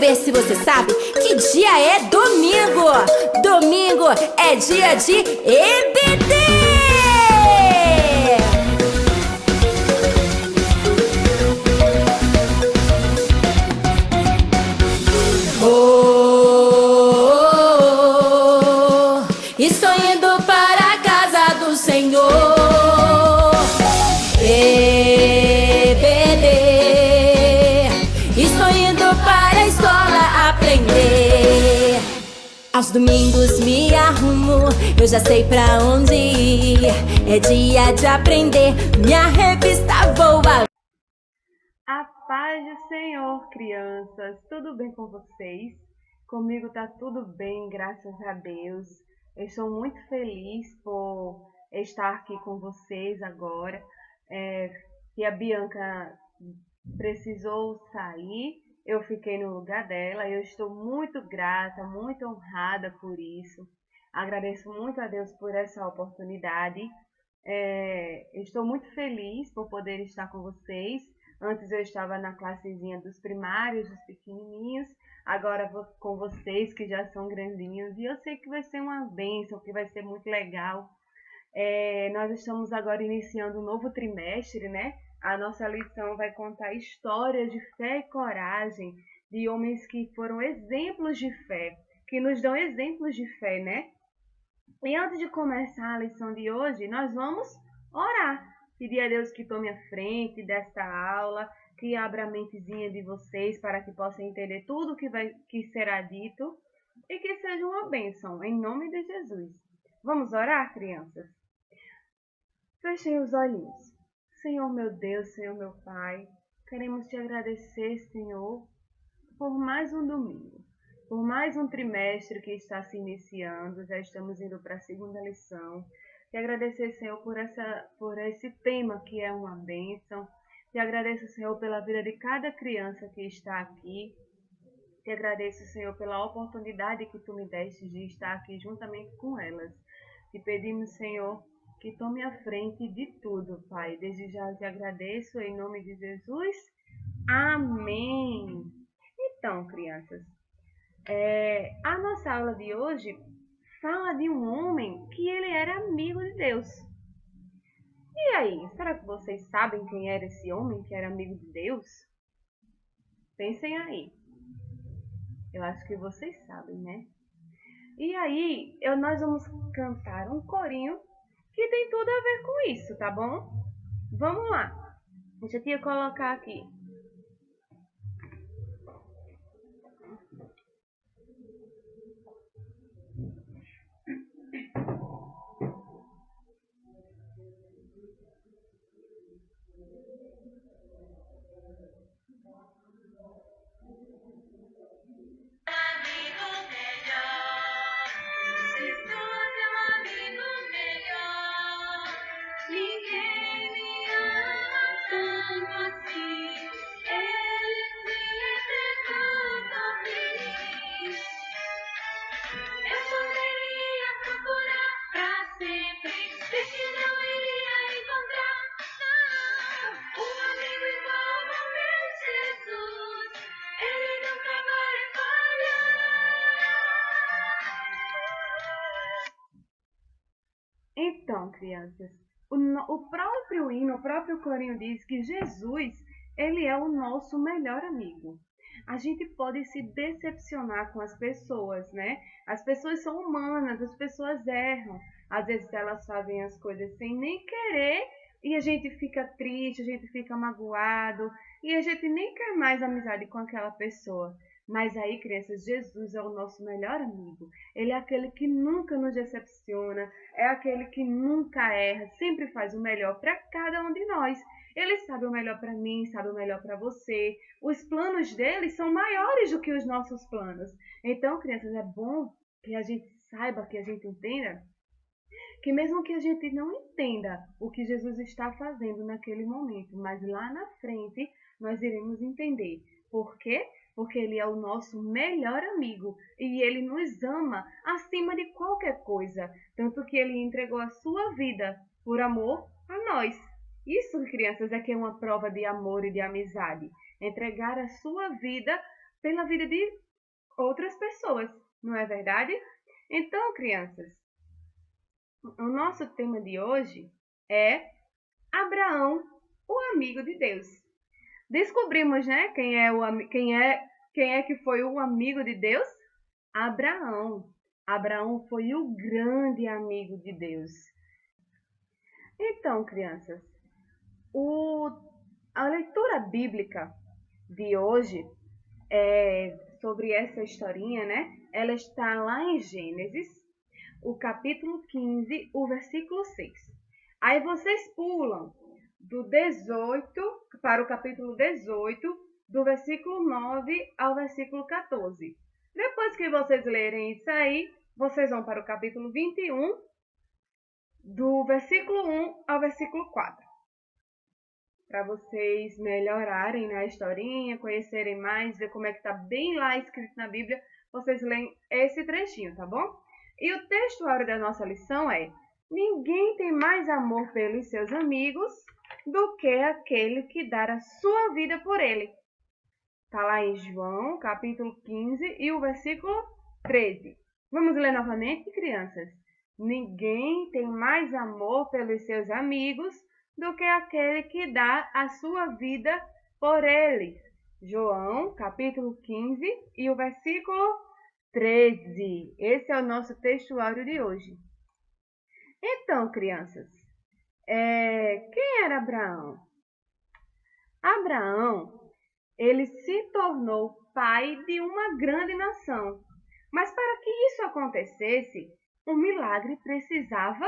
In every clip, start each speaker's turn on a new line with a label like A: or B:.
A: ver se você sabe que dia é domingo. Domingo é dia de EBD. Estou indo para a casa do Senhor. EBD. Estou indo para a escola aprender. Aos domingos me arrumo, eu já sei pra onde ir. É dia de aprender, minha revista voa.
B: A paz do Senhor, crianças, tudo bem com vocês? Comigo tá tudo bem, graças a Deus. Eu estou muito feliz por estar aqui com vocês agora. E a Bianca precisou sair, eu fiquei no lugar dela. Eu estou muito grata, muito honrada por isso. Agradeço muito a Deus por essa oportunidade. Estou muito feliz por poder estar com vocês. Antes eu estava na classezinha dos primários, dos pequenininhos. Agora vou com vocês que já são grandinhos. E eu sei que vai ser uma bênção, que vai ser muito legal. Nós estamos agora iniciando um novo trimestre, né? A nossa lição vai contar histórias de fé e coragem, de homens que foram exemplos de fé, que nos dão exemplos de fé, né? E antes de começar a lição de hoje, nós vamos orar. Pedir a Deus que tome a frente desta aula, que abra a mentezinha de vocês para que possam entender tudo que será dito e que seja uma bênção, em nome de Jesus. Vamos orar, crianças? Fechem os olhinhos. Senhor meu Deus, Senhor meu Pai, queremos te agradecer, Senhor, por mais um domingo, por mais um trimestre que está se iniciando. Já estamos indo para a segunda lição. Te agradecer, Senhor, por esse tema que é uma bênção. Te agradeço, Senhor, pela vida de cada criança que está aqui. Te agradeço, Senhor, pela oportunidade que Tu me deste de estar aqui juntamente com elas. Te pedimos, Senhor, que tome a frente de tudo, Pai. Desde já te agradeço, em nome de Jesus. Amém. Então, crianças, a nossa aula de hoje fala de um homem que ele era amigo de Deus. E aí, será que vocês sabem quem era esse homem que era amigo de Deus? Pensem aí. Eu acho que vocês sabem, né? E aí, nós vamos cantar um corinho que tem tudo a ver com isso, tá bom? Vamos lá. Deixa a tia colocar aqui. Então, crianças, o próprio hino, o próprio corinho diz que Jesus, ele é o nosso melhor amigo. A gente pode se decepcionar com as pessoas, né? As pessoas são humanas, as pessoas erram. Às vezes elas fazem as coisas sem nem querer e a gente fica triste, a gente fica magoado e a gente nem quer mais amizade com aquela pessoa. Mas aí, crianças, Jesus é o nosso melhor amigo. Ele é aquele que nunca nos decepciona, é aquele que nunca erra, sempre faz o melhor para cada um de nós. Ele sabe o melhor para mim, sabe o melhor para você. Os planos dele são maiores do que os nossos planos. Então, crianças, é bom que a gente saiba, que a gente entenda, que mesmo que a gente não entenda o que Jesus está fazendo naquele momento, mas lá na frente nós iremos entender. Por quê? Porque ele é o nosso melhor amigo e ele nos ama acima de qualquer coisa, tanto que ele entregou a sua vida por amor a nós. Isso, crianças, é que é uma prova de amor e de amizade. Entregar a sua vida pela vida de outras pessoas, não é verdade? Então, crianças, o nosso tema de hoje é Abraão, o amigo de Deus. Descobrimos, né, quem é que foi o amigo de Deus? Abraão. Abraão foi o grande amigo de Deus. Então, crianças, a leitura bíblica de hoje sobre essa historinha, né? Ela está lá em Gênesis, o capítulo 15, o versículo 6. Aí vocês pulam do 18 para o capítulo 18, do versículo 9 ao versículo 14. Depois que vocês lerem isso aí, vocês vão para o capítulo 21, do versículo 1 ao versículo 4. Para vocês melhorarem na historinha, conhecerem mais, ver como é que está bem lá escrito na Bíblia, vocês leem esse trechinho, tá bom? E o textuário da nossa lição é: ninguém tem mais amor pelos seus amigos do que aquele que dá a sua vida por ele. Está lá em João, capítulo 15 e o versículo 13. Vamos ler novamente, crianças? Ninguém tem mais amor pelos seus amigos do que aquele que dá a sua vida por eles. João, capítulo 15 e o versículo 13. Esse é o nosso textuário de hoje. Então, crianças, quem era Abraão? Abraão, ele se tornou pai de uma grande nação. Mas para que isso acontecesse, um milagre precisava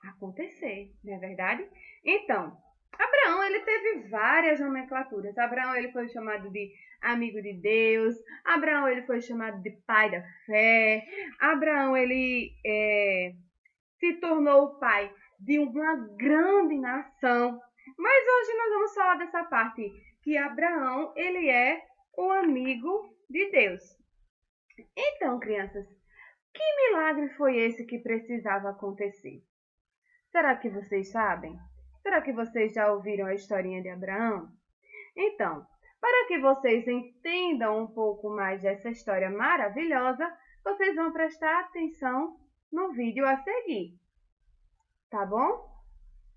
B: acontecer, não é verdade? Então, Abraão, ele teve várias nomenclaturas. Abraão, ele foi chamado de amigo de Deus. Abraão, ele foi chamado de pai da fé. Abraão, ele se tornou o pai de uma grande nação. Mas hoje nós vamos falar dessa parte, que Abraão, ele é o amigo de Deus. Então, crianças, que milagre foi esse que precisava acontecer? Será que vocês sabem? Será que vocês já ouviram a historinha de Abraão? Então, para que vocês entendam um pouco mais dessa história maravilhosa, vocês vão prestar atenção no vídeo a seguir. Tá bom?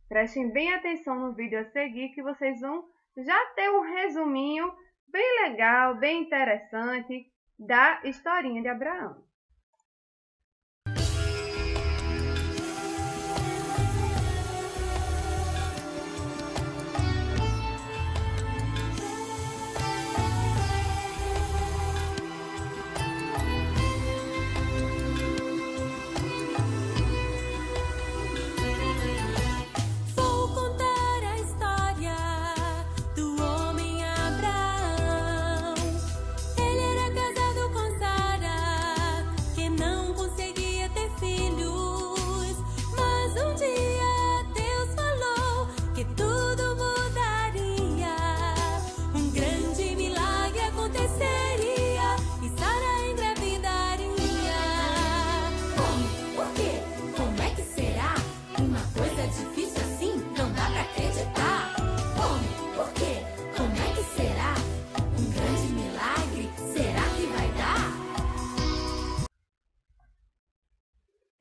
B: Prestem bem atenção no vídeo a seguir, que vocês vão já ter um resuminho bem legal, bem interessante da historinha de Abraão.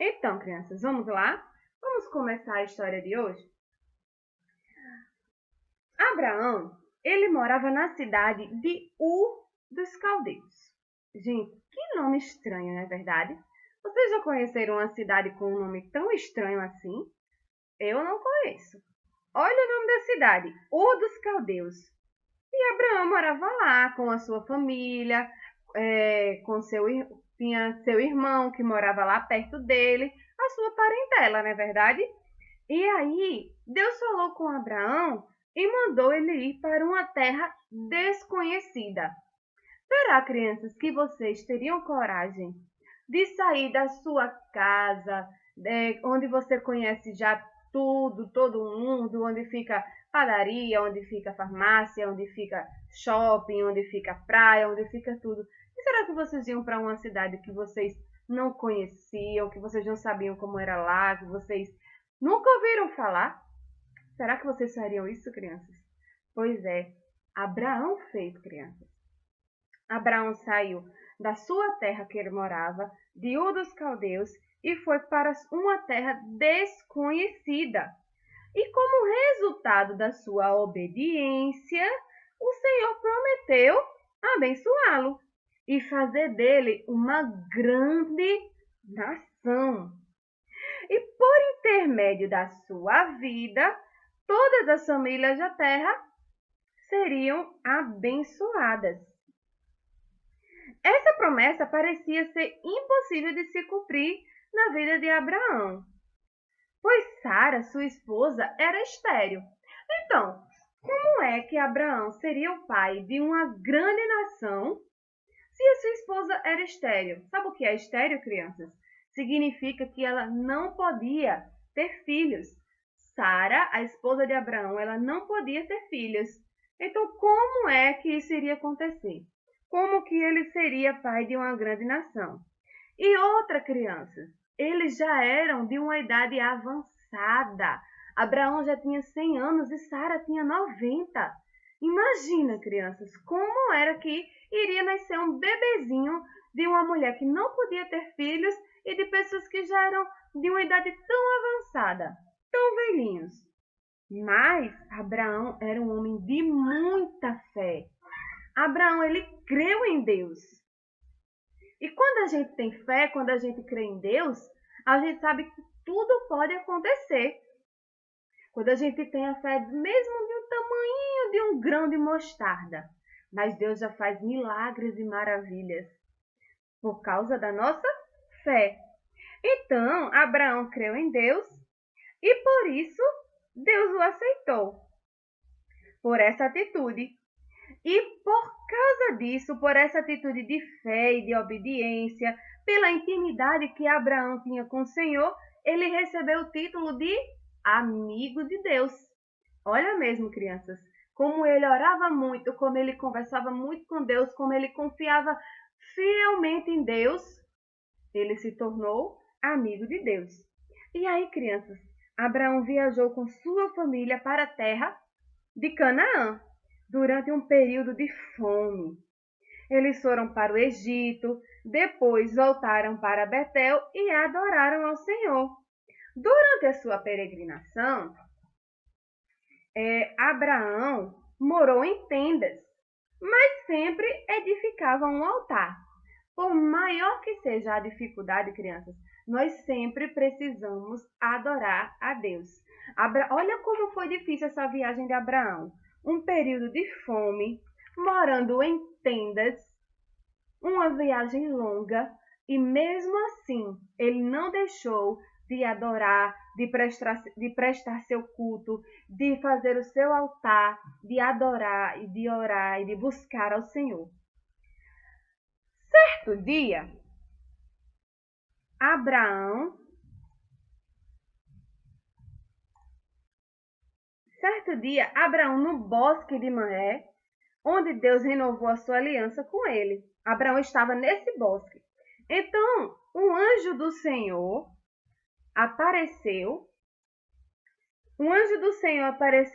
B: Então, crianças, vamos lá? Vamos começar a história de hoje? Abraão, ele morava na cidade de Ur dos Caldeus. Gente, que nome estranho, não é verdade? Vocês já conheceram uma cidade com um nome tão estranho assim? Eu não conheço. Olha o nome da cidade, Ur dos Caldeus. E Abraão morava lá com a sua família, tinha seu irmão que morava lá perto dele, a sua parentela, não é verdade? E aí, Deus falou com Abraão e mandou ele ir para uma terra desconhecida. Será, crianças, que vocês teriam coragem de sair da sua casa, onde você conhece já tudo, todo mundo, onde fica padaria, onde fica farmácia, onde fica shopping, onde fica praia, onde fica tudo? E será que vocês iam para uma cidade que vocês não conheciam, que vocês não sabiam como era lá, que vocês nunca ouviram falar? Será que vocês fariam isso, crianças? Pois é, Abraão fez, crianças. Abraão saiu da sua terra que ele morava, de Ur dos Caldeus, e foi para uma terra desconhecida. E como resultado da sua obediência, o Senhor prometeu abençoá-lo e fazer dele uma grande nação. E por intermédio da sua vida, todas as famílias da terra seriam abençoadas. Essa promessa parecia ser impossível de se cumprir na vida de Abraão, pois Sara, sua esposa, era estéril. Então, como é que Abraão seria o pai de uma grande nação se a sua esposa era estéril? Sabe o que é estéril, crianças? Significa que ela não podia ter filhos. Sara, a esposa de Abraão, ela não podia ter filhos. Então, como é que isso iria acontecer? Como que ele seria pai de uma grande nação? E outra, crianças, eles já eram de uma idade avançada. Abraão já tinha 100 anos e Sara tinha 90. Imagina, crianças, como era que iria nascer um bebezinho de uma mulher que não podia ter filhos e de pessoas que já eram de uma idade tão avançada, tão velhinhos. Mas Abraão era um homem de muita fé. Abraão, ele creu em Deus. E quando a gente tem fé, quando a gente crê em Deus, a gente sabe que tudo pode acontecer. Quando a gente tem a fé mesmo de um tamanho de um grão de mostarda. Mas Deus já faz milagres e maravilhas por causa da nossa fé. Então, Abraão creu em Deus e por isso Deus o aceitou. Por essa atitude. E por causa disso, por essa atitude de fé e de obediência, pela intimidade que Abraão tinha com o Senhor, ele recebeu o título de amigo de Deus. Olha mesmo, crianças, como ele orava muito, como ele conversava muito com Deus, como ele confiava fielmente em Deus, ele se tornou amigo de Deus. E aí, crianças, Abraão viajou com sua família para a terra de Canaã durante um período de fome. Eles foram para o Egito, depois voltaram para Betel e adoraram ao Senhor. Durante a sua peregrinação, Abraão morou em tendas, mas sempre edificava um altar. Por maior que seja a dificuldade, crianças, nós sempre precisamos adorar a Deus. Olha como foi difícil essa viagem de Abraão. Um período de fome, morando em tendas, uma viagem longa, e mesmo assim ele não deixou de adorar, de prestar seu culto, de fazer o seu altar, de adorar e de orar e de buscar ao Senhor. Certo dia, Abraão no bosque de Mamré, onde Deus renovou a sua aliança com ele. Abraão estava nesse bosque. Então, um anjo do Senhor apareceu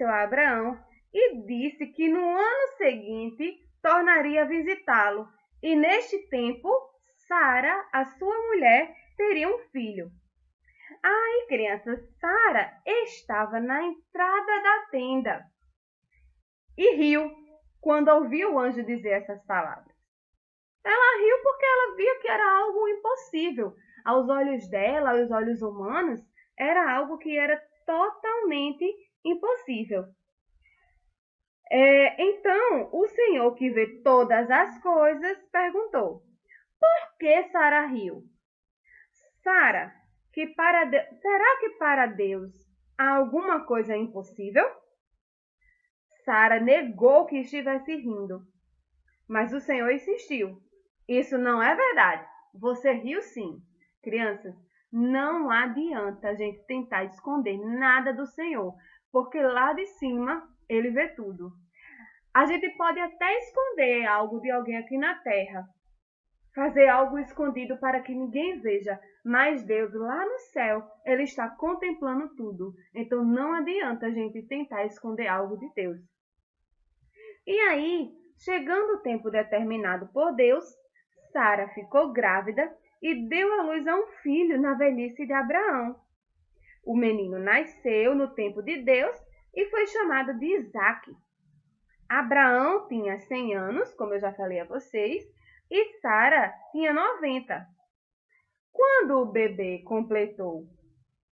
B: a Abraão e disse que no ano seguinte tornaria a visitá-lo. E neste tempo, Sara, a sua mulher, teria um filho. Aí, crianças, Sara estava na entrada da tenda e riu quando ouviu o anjo dizer essas palavras. Ela riu porque ela via que era algo impossível. Aos olhos dela, aos olhos humanos, era algo que era totalmente impossível. Então, o Senhor, que vê todas as coisas, perguntou: por que Sara riu? Sara, será que para Deus há alguma coisa impossível? Sara negou que estivesse rindo, mas o Senhor insistiu. Isso não é verdade. Você riu sim. Crianças, não adianta a gente tentar esconder nada do Senhor, porque lá de cima Ele vê tudo. A gente pode até esconder algo de alguém aqui na terra, fazer algo escondido para que ninguém veja, mas Deus lá no céu, Ele está contemplando tudo. Então não adianta a gente tentar esconder algo de Deus. E aí, Chegando o tempo determinado por Deus, Sara ficou grávida e deu à luz a um filho na velhice de Abraão. O menino nasceu no tempo de Deus e foi chamado de Isaque. Abraão tinha 100 anos, como eu já falei a vocês, e Sara tinha 90. Quando o bebê completou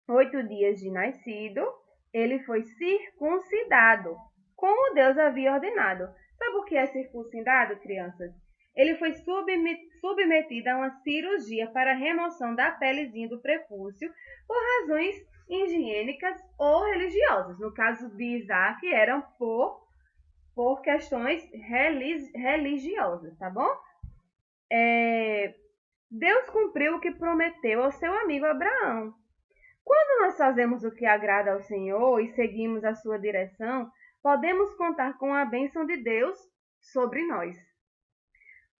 B: 8 dias de nascido, ele foi circuncidado, como Deus havia ordenado. Sabe o que é circuncidado, crianças? Ele foi submetido a uma cirurgia para a remoção da pelezinha do prepúcio por razões higiênicas ou religiosas. No caso de Isaac, eram por questões religiosas, tá bom? Deus cumpriu o que prometeu ao seu amigo Abraão. Quando nós fazemos o que agrada ao Senhor e seguimos a sua direção, podemos contar com a bênção de Deus sobre nós.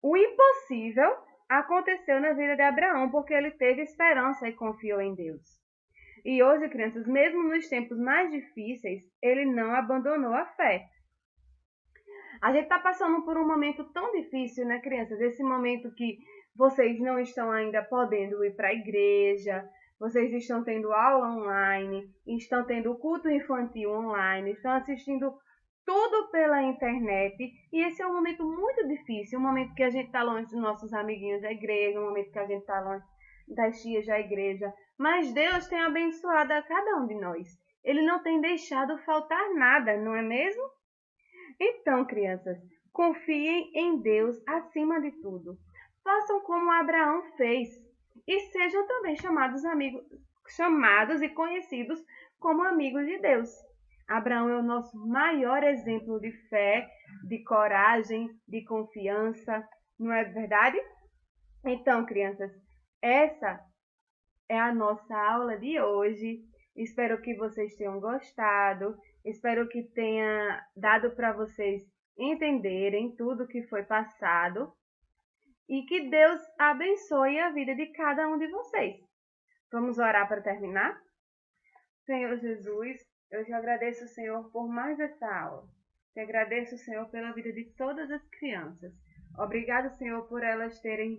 B: O impossível aconteceu na vida de Abraão porque ele teve esperança e confiou em Deus. E hoje, crianças, mesmo nos tempos mais difíceis, ele não abandonou a fé. A gente está passando por um momento tão difícil, né, crianças? Esse momento que vocês não estão ainda podendo ir para a igreja, vocês estão tendo aula online, estão tendo culto infantil online, estão assistindo tudo pela internet. E esse é um momento muito difícil, um momento que a gente está longe dos nossos amiguinhos da igreja, um momento que a gente está longe das tias da igreja. Mas Deus tem abençoado a cada um de nós. Ele não tem deixado faltar nada, não é mesmo? Então, crianças, confiem em Deus acima de tudo. Façam como Abraão fez e sejam também chamados e conhecidos como amigos de Deus. Abraão é o nosso maior exemplo de fé, de coragem, de confiança, não é verdade? Então, crianças, essa é a nossa aula de hoje. Espero que vocês tenham gostado. Espero que tenha dado para vocês entenderem tudo que foi passado. E que Deus abençoe a vida de cada um de vocês. Vamos orar para terminar? Senhor Jesus, eu te agradeço, Senhor, por mais essa aula. Te agradeço, Senhor, pela vida de todas as crianças. Obrigado, Senhor, por elas terem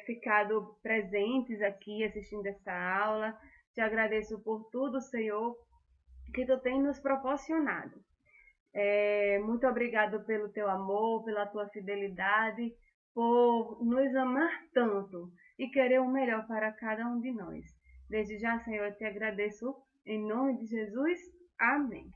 B: ficado presentes aqui assistindo essa aula. Te agradeço por tudo, Senhor, que Tu tem nos proporcionado. Muito obrigado pelo Teu amor, pela Tua fidelidade, por nos amar tanto e querer o melhor para cada um de nós. Desde já, Senhor, eu te agradeço em nome de Jesus. Amém.